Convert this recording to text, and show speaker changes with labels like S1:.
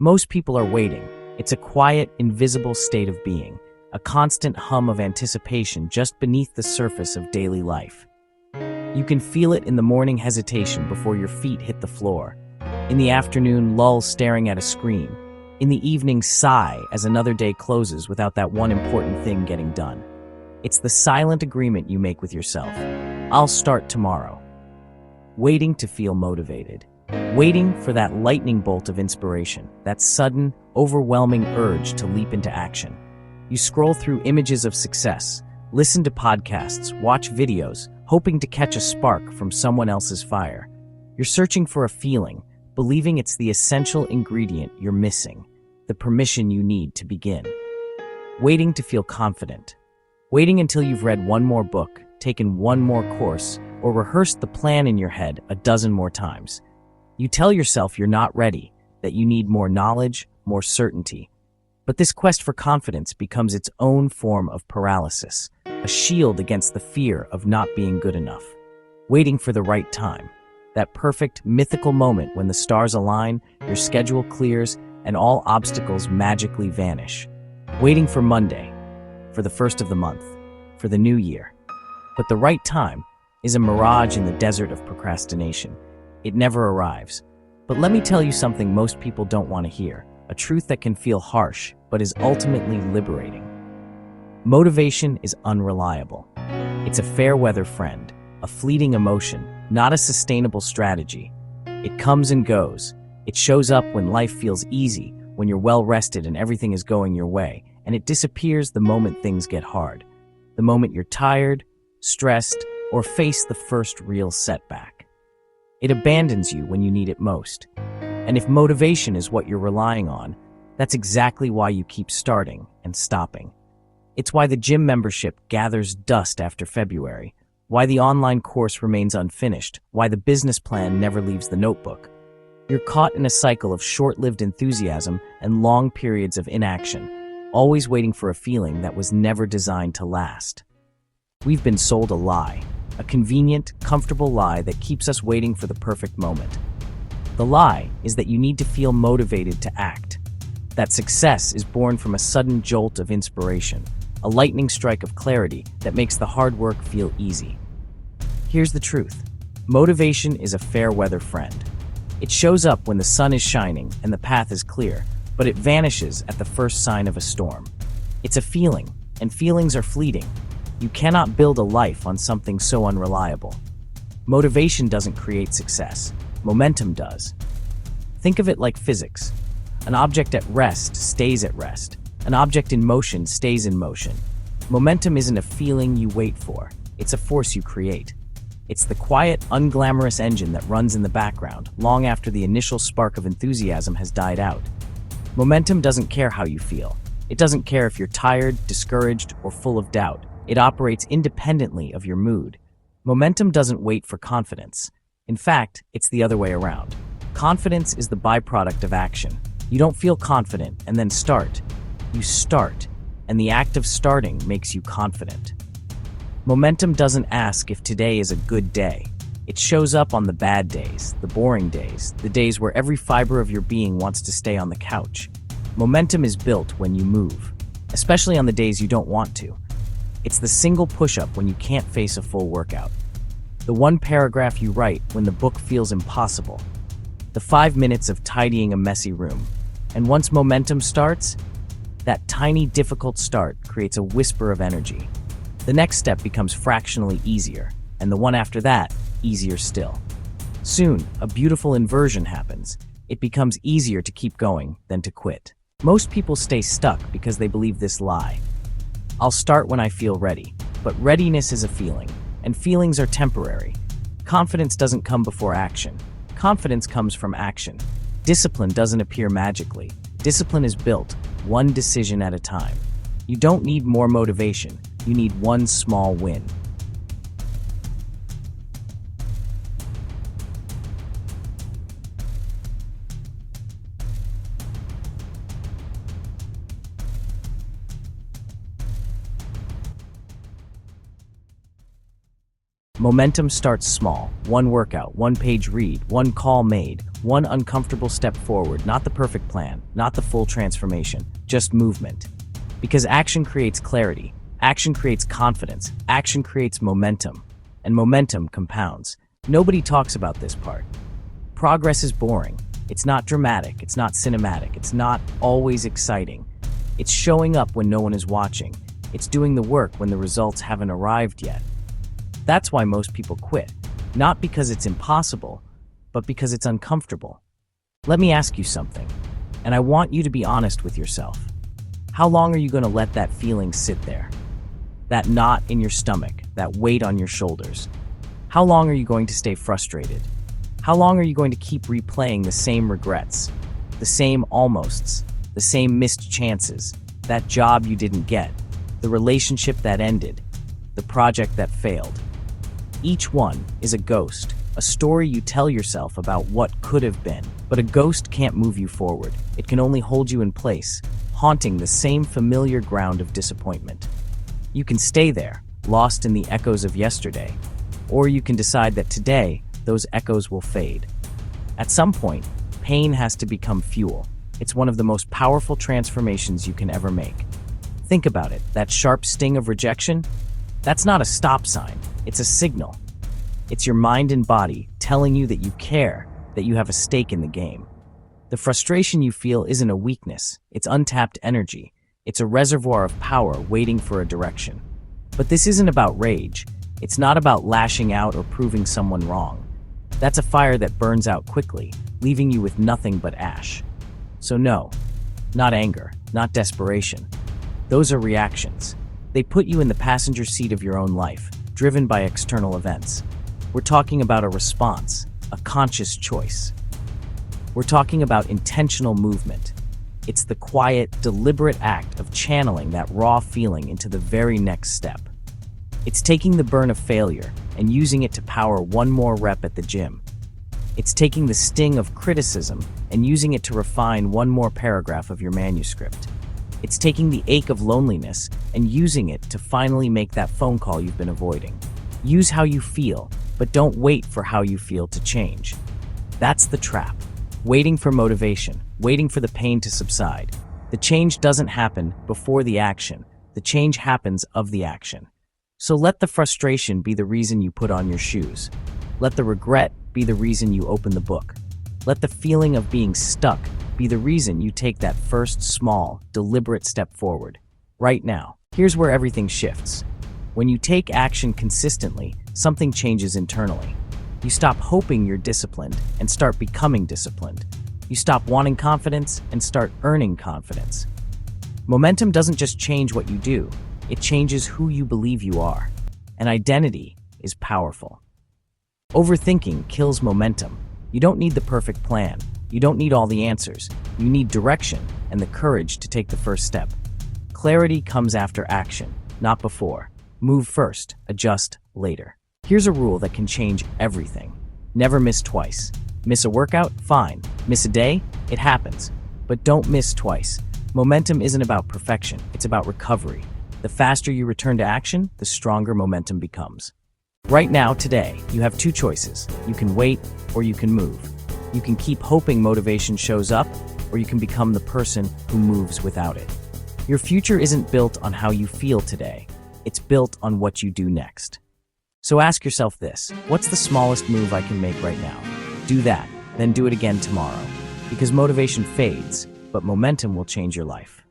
S1: Most people are waiting. It's a quiet, invisible state of being, a constant hum of anticipation just beneath the surface of daily life. You can feel it in the morning hesitation before your feet hit the floor, in the afternoon lull staring at a screen, in the evening sigh as another day closes without that one important thing getting done. It's the silent agreement you make with yourself. I'll start tomorrow. Waiting to feel motivated. Waiting for that lightning bolt of inspiration, that sudden, overwhelming urge to leap into action. You scroll through images of success, listen to podcasts, watch videos, hoping to catch a spark from someone else's fire. You're searching for a feeling, believing it's the essential ingredient you're missing, the permission you need to begin. Waiting to feel confident. Waiting until you've read one more book, taken one more course, or rehearsed the plan in your head a dozen more times. You tell yourself you're not ready, that you need more knowledge, more certainty. But this quest for confidence becomes its own form of paralysis, a shield against the fear of not being good enough. Waiting for the right time, that perfect, mythical moment when the stars align, your schedule clears, and all obstacles magically vanish. Waiting for Monday, for the first of the month, for the new year. But the right time is a mirage in the desert of procrastination. It never arrives. But let me tell you something most people don't want to hear, a truth that can feel harsh, but is ultimately liberating. Motivation is unreliable. It's a fair-weather friend, a fleeting emotion, not a sustainable strategy. It comes and goes. It shows up when life feels easy, when you're well-rested and everything is going your way, and it disappears the moment things get hard, the moment you're tired, stressed, or face the first real setback. It abandons you when you need it most. And if motivation is what you're relying on, that's exactly why you keep starting and stopping. It's why the gym membership gathers dust after February, why the online course remains unfinished, why the business plan never leaves the notebook. You're caught in a cycle of short-lived enthusiasm and long periods of inaction, always waiting for a feeling that was never designed to last. We've been sold a lie, a convenient, comfortable lie that keeps us waiting for the perfect moment. The lie is that you need to feel motivated to act, that success is born from a sudden jolt of inspiration, a lightning strike of clarity that makes the hard work feel easy. Here's the truth. Motivation is a fair-weather friend. It shows up when the sun is shining and the path is clear, but it vanishes at the first sign of a storm. It's a feeling, and feelings are fleeting. You cannot build a life on something so unreliable. Motivation doesn't create success. Momentum does. Think of it like physics. An object at rest stays at rest. An object in motion stays in motion. Momentum isn't a feeling you wait for. It's a force you create. It's the quiet, unglamorous engine that runs in the background, long after the initial spark of enthusiasm has died out. Momentum doesn't care how you feel. It doesn't care if you're tired, discouraged, or full of doubt. It operates independently of your mood. Momentum doesn't wait for confidence. In fact, it's the other way around. Confidence is the byproduct of action. You don't feel confident and then start. You start, and the act of starting makes you confident. Momentum doesn't ask if today is a good day. It shows up on the bad days, the boring days, the days where every fiber of your being wants to stay on the couch. Momentum is built when you move, especially on the days you don't want to. It's the single push-up when you can't face a full workout. The one paragraph you write when the book feels impossible. The 5 minutes of tidying a messy room. And once momentum starts, that tiny, difficult start creates a whisper of energy. The next step becomes fractionally easier, and the one after that, easier still. Soon, a beautiful inversion happens. It becomes easier to keep going than to quit. Most people stay stuck because they believe this lie. I'll start when I feel ready, but readiness is a feeling, and feelings are temporary. Confidence doesn't come before action. Confidence comes from action. Discipline doesn't appear magically. Discipline is built, one decision at a time. You don't need more motivation. You need one small win. Momentum starts small. One workout, one page read, one call made, one uncomfortable step forward, not the perfect plan, not the full transformation, just movement. Because action creates clarity, action creates confidence, action creates momentum, and momentum compounds. Nobody talks about this part. Progress is boring. It's not dramatic, it's not cinematic, it's not always exciting. It's showing up when no one is watching. It's doing the work when the results haven't arrived yet. That's why most people quit. Not because it's impossible, but because it's uncomfortable. Let me ask you something, and I want you to be honest with yourself. How long are you going to let that feeling sit there? That knot in your stomach, that weight on your shoulders? How long are you going to stay frustrated? How long are you going to keep replaying the same regrets, the same almosts, the same missed chances, that job you didn't get, the relationship that ended, the project that failed? Each one is a ghost, a story you tell yourself about what could have been. But a ghost can't move you forward. It can only hold you in place, haunting the same familiar ground of disappointment. You can stay there, lost in the echoes of yesterday, or you can decide that today, those echoes will fade. At some point, pain has to become fuel. It's one of the most powerful transformations you can ever make. Think about it, that sharp sting of rejection? That's not a stop sign, it's a signal. It's your mind and body telling you that you care, that you have a stake in the game. The frustration you feel isn't a weakness, it's untapped energy. It's a reservoir of power waiting for a direction. But this isn't about rage. It's not about lashing out or proving someone wrong. That's a fire that burns out quickly, leaving you with nothing but ash. So no, not anger, not desperation. Those are reactions. They put you in the passenger seat of your own life, driven by external events. We're talking about a response, a conscious choice. We're talking about intentional movement. It's the quiet, deliberate act of channeling that raw feeling into the very next step. It's taking the burn of failure and using it to power one more rep at the gym. It's taking the sting of criticism and using it to refine one more paragraph of your manuscript. It's taking the ache of loneliness and using it to finally make that phone call you've been avoiding. Use how you feel, but don't wait for how you feel to change. That's the trap. Waiting for motivation, waiting for the pain to subside. The change doesn't happen before the action. The change happens of the action. So let the frustration be the reason you put on your shoes. Let the regret be the reason you open the book. Let the feeling of being stuck be the reason you take that first small, deliberate step forward. Right now, here's where everything shifts. When you take action consistently, something changes internally. You stop hoping you're disciplined and start becoming disciplined. You stop wanting confidence and start earning confidence. Momentum doesn't just change what you do, it changes who you believe you are. And identity is powerful. Overthinking kills momentum. You don't need the perfect plan. You don't need all the answers. You need direction and the courage to take the first step. Clarity comes after action, not before. Move first, adjust later. Here's a rule that can change everything. Never miss twice. Miss a workout? Fine. Miss a day? It happens. But don't miss twice. Momentum isn't about perfection, it's about recovery. The faster you return to action, the stronger momentum becomes. Right now, today, you have two choices. You can wait or you can move. You can keep hoping motivation shows up, or you can become the person who moves without it. Your future isn't built on how you feel today. It's built on what you do next. So ask yourself this, what's the smallest move I can make right now? Do that, then do it again tomorrow. Because motivation fades, but momentum will change your life.